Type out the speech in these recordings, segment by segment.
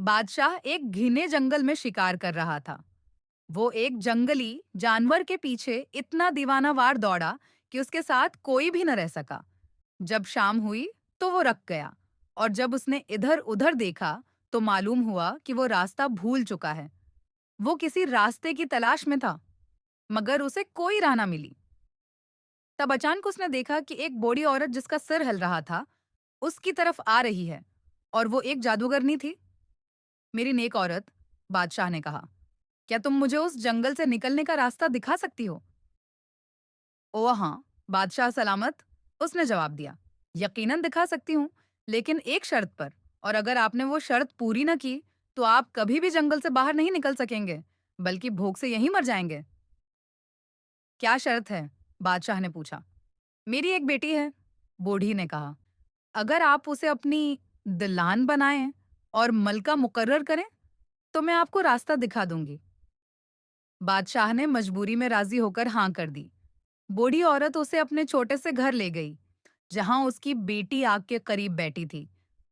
बादशाह एक घने जंगल में शिकार कर रहा था। वो एक जंगली जानवर के पीछे इतना दीवानावार दौड़ा कि उसके साथ कोई भी न रह सका। जब शाम हुई तो वो रक गया, और जब उसने इधर उधर देखा तो मालूम हुआ कि वो रास्ता भूल चुका है। वो किसी रास्ते की तलाश में था, मगर उसे कोई राह ना मिली। तब अचानक उसने देखा कि एक बूढ़ी औरत जिसका सिर हिल रहा था, उसकी तरफ आ रही है, और वो एक जादूगरनी थी। मेरी नेक औरत, बादशाह ने कहा, क्या तुम मुझे उस जंगल से निकलने का रास्ता दिखा सकती हो? ओ हाँ, बादशाह सलामत, उसने जवाब दिया। यकीनन दिखा सकती हूँ, लेकिन एक शर्त पर। और अगर आपने वो शर्त पूरी न की, तो आप कभी भी जंगल से बाहर नहीं निकल सकेंगे, बल्कि भूख से यहीं मर जाएंगे। क्या शर्त है? बादशाह ने पूछा। मेरी एक बेटी है, बूढ़ी ने कहा। अगर आप उसे अपनी दिलान बनाएं और मलका मुकर्रर करें, तो मैं आपको रास्ता दिखा दूंगी। बादशाह ने मजबूरी में राजी होकर हाँ कर दी। बूढ़ी औरत उसे अपने छोटे से घर ले गई, जहां उसकी बेटी आग के करीब बैठी थी।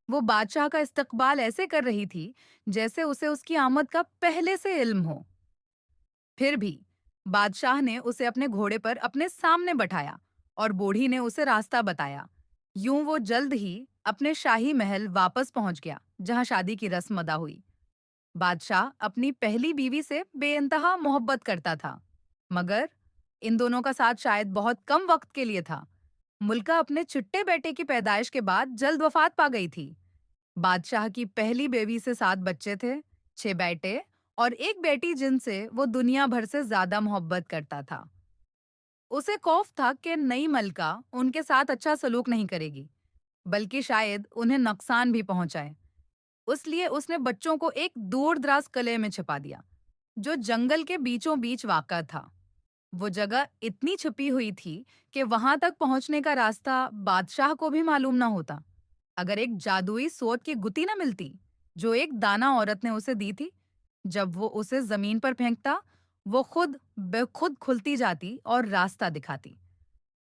वो बादशाह का इस्तकबाल ऐसे कर रही थी जैसे उसे उसकी आमद का पहले से इल्म हो। फिर भी बादशाह ने उसे अपने घोड़े पर अपने सामने बैठाया और बूढ़ी ने उसे रास्ता बताया। यूं वो जल्द ही अपने शाही महल वापस पहुंच गया, जहां शादी की रस्म अदा हुई। बादशाह अपनी पहली बीवी से बेइंतहा मोहब्बत करता था, मगर इन दोनों का साथ शायद बहुत कम वक्त के लिए था। मुल्का अपने छुट्टे बेटे की पैदाइश के बाद जल्द वफात पा गई थी। बादशाह की पहली बेबी से 7 बच्चे थे, 6 बेटे और एक बेटी, जिनसे वो दुनिया भर से ज्यादा मोहब्बत करता था। उसे खौफ था कि नई मलका उनके साथ अच्छा सलूक नहीं करेगी, बल्कि शायद उन्हें नुकसान भी पहुंचाए। इसलिए उसने बच्चों को एक दूर दराज किले में छिपा दिया, जो जंगल के बीचों बीच वाक़ा था। वो जगह इतनी छुपी हुई थी कि वहां तक पहुंचने का रास्ता बादशाह को भी मालूम ना होता, अगर एक जादुई सोट की गुत्ती न मिलती, जो एक दाना औरत ने उसे दी थी। जब वो उसे जमीन पर फेंकता, वो खुद बेखुद खुलती जाती और रास्ता दिखाती।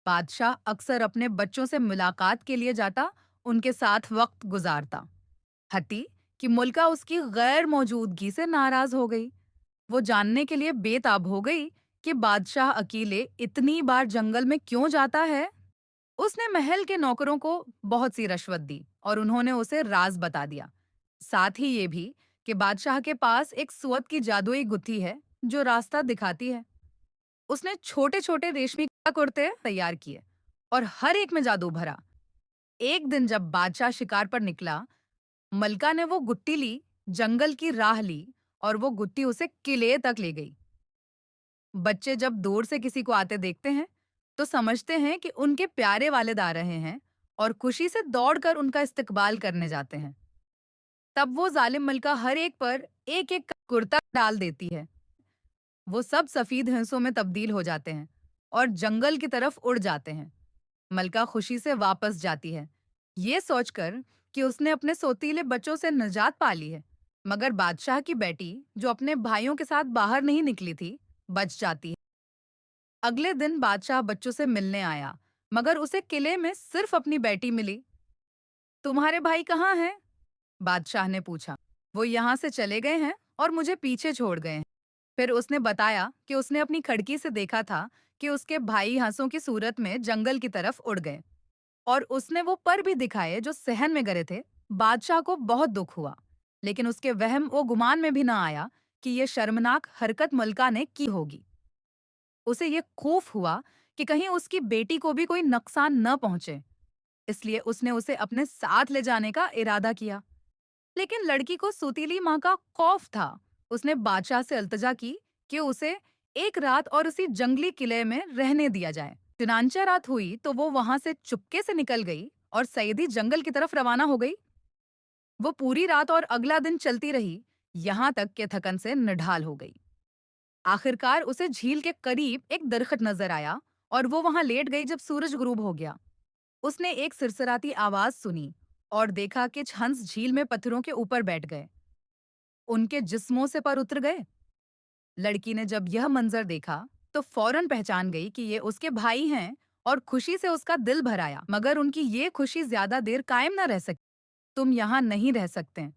बादशाह अक्सर अपने बच्चों से मुलाकात के लिए जाता, उनके साथ वक्त गुजारता। हती कि मुल्का उसकी गैर मौजूदगी से नाराज हो गई। वो जानने के लिए बेताब हो गई कि बादशाह अकेले इतनी बार जंगल में क्यों जाता है। उसने महल के नौकरों को बहुत सी रिश्वत दी और उन्होंने उसे राज बता दिया। साथ ही ये भी कि बादशाह के पास एक सुअद की जादुई गुत्थी है जो रास्ता दिखाती है। उसने छोटे छोटे रेशमी कुर्ते तैयार किए और हर एक में जादू भरा। एक दिन जब बादशाह शिकार पर निकला, मलका ने वो गुत्ती ली, जंगल की राह ली, और वो गुत्ती उसे किले तक ले गई। बच्चे जब दूर से किसी को आते देखते हैं, तो समझते हैं कि उनके प्यारे वालिद आ रहे हैं, और खुशी से दौड़कर उनका इस्तकबाल करने जाते हैं। तब वो जालिम मलका हर एक पर एक एक कुर्ता डाल देती है। वो सब सफेद हंसों में तब्दील हो जाते हैं और जंगल की तरफ उड़ जाते हैं। मलका खुशी से वापस जाती है, ये सोचकर कि उसने अपने सौतीले बच्चों से निजात पा ली है। मगर बादशाह की बेटी, जो अपने भाइयों के साथ बाहर नहीं निकली थी, बच जाती है। अगले दिन बादशाह बच्चों से मिलने आया, मगर उसे किले में सिर्फ अपनी बेटी मिली। तुम्हारे भाई कहाँ हैं? बादशाह ने पूछा। वो यहाँ से चले गए हैं और मुझे पीछे छोड़ गए हैं। फिर उसने बताया कि उसने अपनी खिड़की से देखा था कि उसके भाई हंसों की सूरत में जंगल की तरफ उड़ गए, और उसने वो पर भी दिखाए जो सहन में गरे थे। बादशाह को बहुत दुख हुआ, लेकिन उसके वहम वो गुमान में भी ना आया कि ये शर्मनाक हरकत मलका ने की होगी। उसे ये खौफ हुआ कि कहीं उसकी बेटी को भी कोई नुकसान न पहुंचे, इसलिए उसने उसे अपने साथ ले जाने का इरादा किया। लेकिन लड़की को सुतीली माँ का खौफ था। उसने बादशाह से अल्तजा की कि उसे एक रात और उसी जंगली किले में रहने दिया जाए। चुनांचा रात हुई तो वो वहां से चुपके से निकल गई और सईदी जंगल की तरफ रवाना हो गई। वो पूरी रात और अगला दिन चलती रही, यहाँ तक के थकन से निढाल हो गई। आखिरकार उसे झील के करीब एक दरख्त नजर आया, और वो वहां लेट गई। जब सूरज गुरूब हो गया, उसने एक सिरसराती आवाज सुनी और देखा कि हंस झील में पत्थरों के ऊपर बैठ गए, उनके जिस्मों से पर उतर गए। लड़की ने जब यह मंजर देखा तो फौरन पहचान गई कि ये उसके भाई हैं, और खुशी से उसका दिल भर आया। मगर उनकी ये खुशी ज्यादा देर कायम न रह सकी। तुम यहाँ नहीं रह सकते,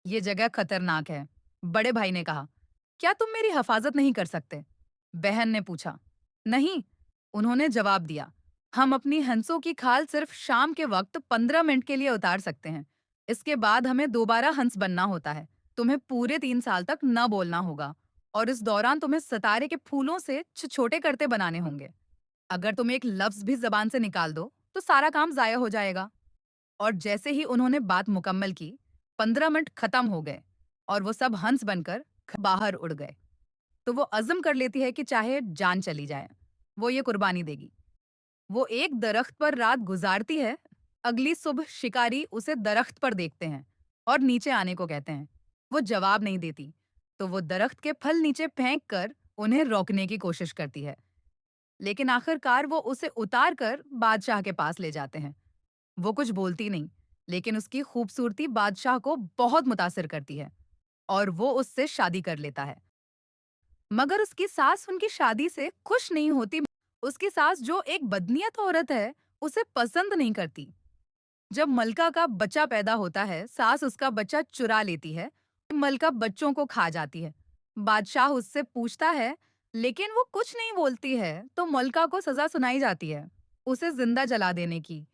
ये जगह खतरनाक है, बड़े भाई ने कहा। क्या तुम मेरी हिफाजत नहीं कर सकते? बहन ने पूछा। नहीं, उन्होंने जवाब दिया। हम अपनी हंसों की खाल सिर्फ शाम के वक्त 15 मिनट के लिए उतार सकते हैं। इसके बाद हमें दोबारा हंस बनना होता है। तुम्हें पूरे 3 साल तक न बोलना होगा और इस दौरान तुम्हें सितारे के फूलों से छोटे करते बनाने होंगे। अगर तुम एक लफ्ज भी जबान से निकाल दो तो सारा काम जाया हो जाएगा। और जैसे ही उन्होंने बात मुकम्मल की, 15 मिनट खत्म हो गए और वो सब हंस बनकर बाहर उड़ गए। तो वो अज़्म कर लेती है कि चाहे जान चली जाए, वो ये कुर्बानी देगी। वो एक दरख्त पर रात गुजारती है। अगली सुबह शिकारी उसे दरख्त पर देखते हैं और नीचे आने को कहते हैं। वो जवाब नहीं देती, तो वो दरख्त के फल नीचे फेंक कर उन्हें रोकने की कोशिश करती है। लेकिन आखिरकार वो उसे उतार कर बादशाह के पास ले जाते हैं। वो कुछ बोलती नहीं, लेकिन उसकी खूबसूरती बादशाह को बहुत मुतासिर करती है और वो उससे शादी कर लेता है। मगर उसकी सास उनकी शादी से खुश नहीं होती। उसकी सास, जो एक बदनीयत औरत है, उसे पसंद नहीं करती। जब मलका का बच्चा पैदा होता है, सास उसका बच्चा चुरा लेती है। मलका बच्चों को खा जाती है। बादशाह उससे पूछता है, लेकिन वो कुछ नहीं बोलती है, तो मलका को सजा सुनाई जाती है, उसे जिंदा जला देने की।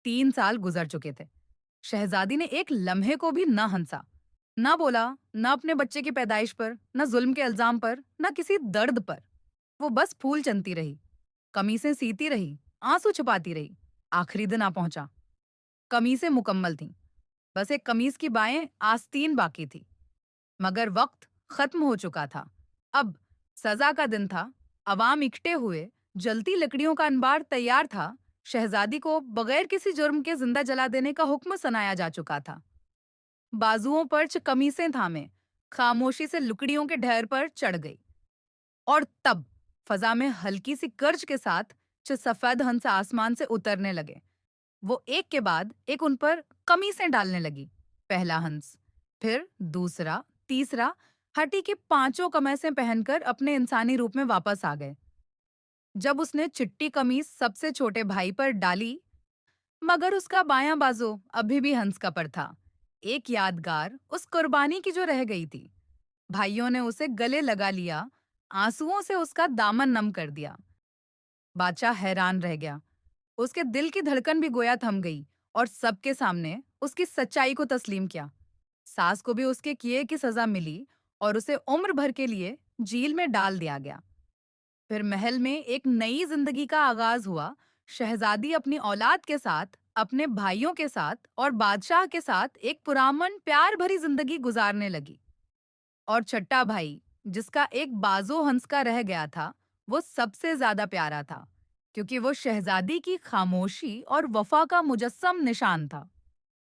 3 साल गुजर चुके थे। शहजादी ने एक लम्हे को भी न हंसा, न बोला, न अपने बच्चे की पैदाइश पर, न जुल्म के इल्जाम पर, न किसी दर्द पर। वो बस फूल चनती रही, कमीजें सीती रही, आंसू छुपाती रही। आखिरी दिन आ पहुंचा। कमीजें मुकम्मल थीं, बस एक कमीज की बाएं आस्तीन बाकी थी। मगर वक्त खत्म हो चुका था। अब सजा का दिन था। अवाम इकट्ठे हुए, जलती लकड़ियों का अंबार तैयार था। शहजादी को बगैर किसी जुर्म के जिंदा जला देने का हुक्म सुनाया जा चुका था। बाजुओं पर कमीसें थामे खामोशी से लुकड़ियों के ढेर पर चढ़ गई। और तब फजा में हल्की सी गर्ज के साथ सफेद हंस आसमान से उतरने लगे। वो एक के बाद एक उन पर कमीसें डालने लगी। पहला हंस, फिर दूसरा, तीसरा। हटी की पांचों कमीसें पहनकर अपने इंसानी रूप में वापस आ गए। जब उसने चिट्टी कमीज सबसे छोटे भाई पर डाली, मगर उसका बायां बाजू अभी भी हंस का पर था, एक यादगार उस कुर्बानी की जो रह गई थी। भाइयों ने उसे गले लगा लिया, आंसुओं से उसका दामन नम कर दिया। बादशाह हैरान रह गया। उसके दिल की धड़कन भी गोया थम गई और सबके सामने उसकी सच्चाई को तस्लीम किया। सास को भी उसके किए की सजा मिली और उसे उम्र भर के लिए जेल में डाल दिया गया। फिर महल में एक नई जिंदगी का आगाज हुआ। शहजादी अपनी औलाद के साथ, अपने भाइयों के साथ और बादशाह के साथ एक पुरामन प्यार भरी जिंदगी गुजारने लगी। और छठा भाई, जिसका एक बाजो हंस का रह गया था, वो सबसे ज्यादा प्यारा था, क्योंकि वो शहजादी की खामोशी और वफा का मुजस्सम निशान था।